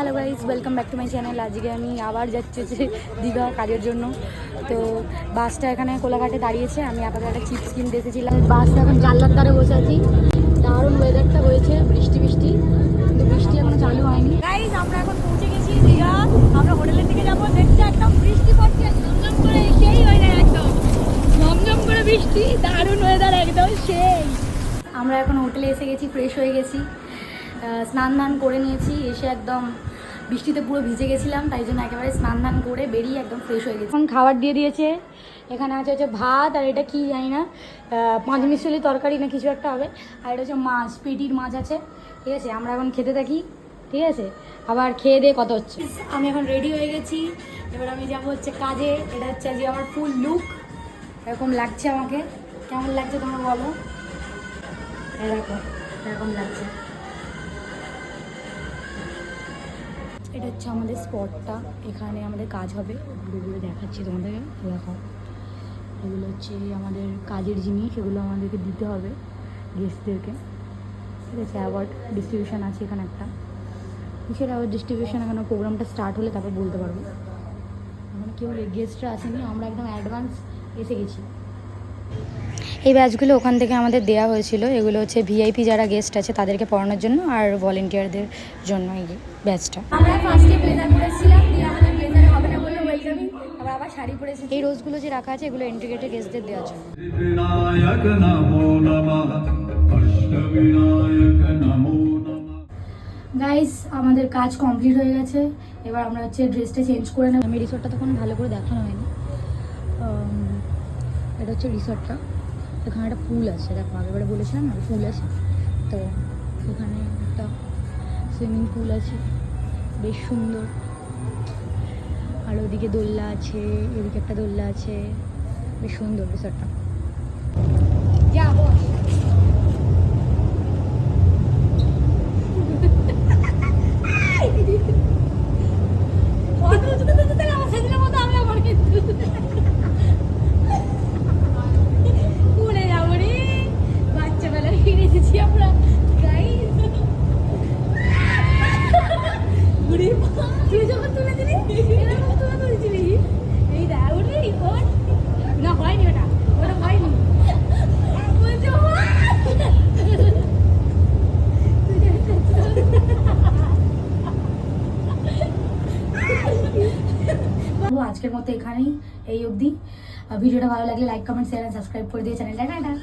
Hello guys, welcome back to my channel. আজকে আমি আবার যাচ্ছি দীঘা কাজের জন্য। তো বাসটা এখানে কোলাঘাটে দাঁড়িয়েছে। আমি আপাতত একটা চিপস কিনতে এসেছিলাম। বাসটা এখন জানলার ধারে বসে আছি। দারুণ ওয়েদারটা হয়েছে, বৃষ্টি বৃষ্টি, কিন্তু বৃষ্টি এখনো চালু হয়নি। গাইজ, আমরা এখন পৌঁছে গেছি দীঘা। আমরা হোটেলের দিকে যাবো। দেখছি একদম বৃষ্টি পড়ছে, ঝমঝম করে সেই ওয়েদার, একদম ঝমঝম করে বৃষ্টি, দারুণ ওয়েদার একদম সেই। আমরা এখন হোটেলে এসে গেছি, ফ্রেশ হয়ে গেছি, স্নান দান করে নিয়েছি। এসে একদম বৃষ্টিতে পুরো ভিজে গেছিলাম, তাই জন্য একেবারে স্নান দান করে বেরিয়ে একদম ফ্রেশ হয়ে গেছি। এখন খাবার দিয়ে দিয়েছে। এখানে আছে ভাত, আর এটা কি জানি না, পাঁচ মিশালি তরকারি না কিছু একটা হবে। আর এটা হচ্ছে মাছ, পেটির মাছ আছে। ঠিক আছে, আমরা এখন খেতে থাকি। ঠিক আছে, আবার খেয়ে দিয়ে কত হচ্ছে। আমি এখন রেডি হয়ে গেছি, এবার আমি যাবো হচ্ছে কাজে। এটা হচ্ছে আজকে আমার ফুল লুক, এরকম লাগছে আমাকে। কেমন লাগছে তোমরা বলো? এরকম এরকম লাগছে। এটা হচ্ছে আমাদের স্পটটা, এখানে আমাদের কাজ হবে। এগুলো দেখাচ্ছি তোমাদেরকে, দেখো। এগুলো হচ্ছে আমাদের কাজের জিনিস, এগুলো আমাদেরকে দিতে হবে গেস্টদেরকে। ঠিক আছে, অ্যাওয়ার্ড ডিস্ট্রিবিউশন আছে এখানে একটা। কিসের অ্যাওয়ার্ড ডিস্ট্রিবিউশন, এখানে প্রোগ্রামটা স্টার্ট হলে তারপর বলতে পারবো। এখন কেউ গেস্টরা আসেনি, আমরা একদম অ্যাডভান্স এসে গেছি। এই ব্যাচগুলো ওখান থেকে আমাদের দেওয়া হয়েছিল। এগুলো হচ্ছে ভিআইপি যারা গেস্ট আছে তাদেরকে পড়ানোর জন্য, আর ভলেন্টিয়ারদের জন্য এই ব্যাচটা। আমরা ফার্স্টে ব্লেজার পরেছিলাম, দিয়ে আমাদের ব্লেজারে হবে না বলে ওয়েলকামিং, আবার আবার শাড়ি পরেছি। এই রোজগুলো যে রাখা আছে এগুলো ইন্টিগ্রেটেড গেস্টদের দেওয়ার জন্য। গাইস, আমাদের কাজ কমপ্লিট হয়ে গেছে। এবার আমরা হচ্ছে ড্রেসটা চেঞ্জ করে নেব। আমি রিসোর্টটা তখন ভালো করে দেখানো হয়নি। এটা হচ্ছে রিসোর্টটা। এখানে একটা পুল আছে, দেখো আগেবারে বলেছিলাম না পুল আছে। তো এখানে একটা সুইমিং পুল আছে, বেশ সুন্দর। আর ওদিকে দোলনা আছে, এদিকে একটা দোলনা আছে, বেশ সুন্দর রিসোর্টটা। যাবো আজকের মতো এখানেই, এই অবধি। ভিডিওটা ভালো লাগলে লাইক, কমেন্ট, শেয়ার, সাবস্ক্রাইব করে দিয়ে চ্যানেলটা টাটা।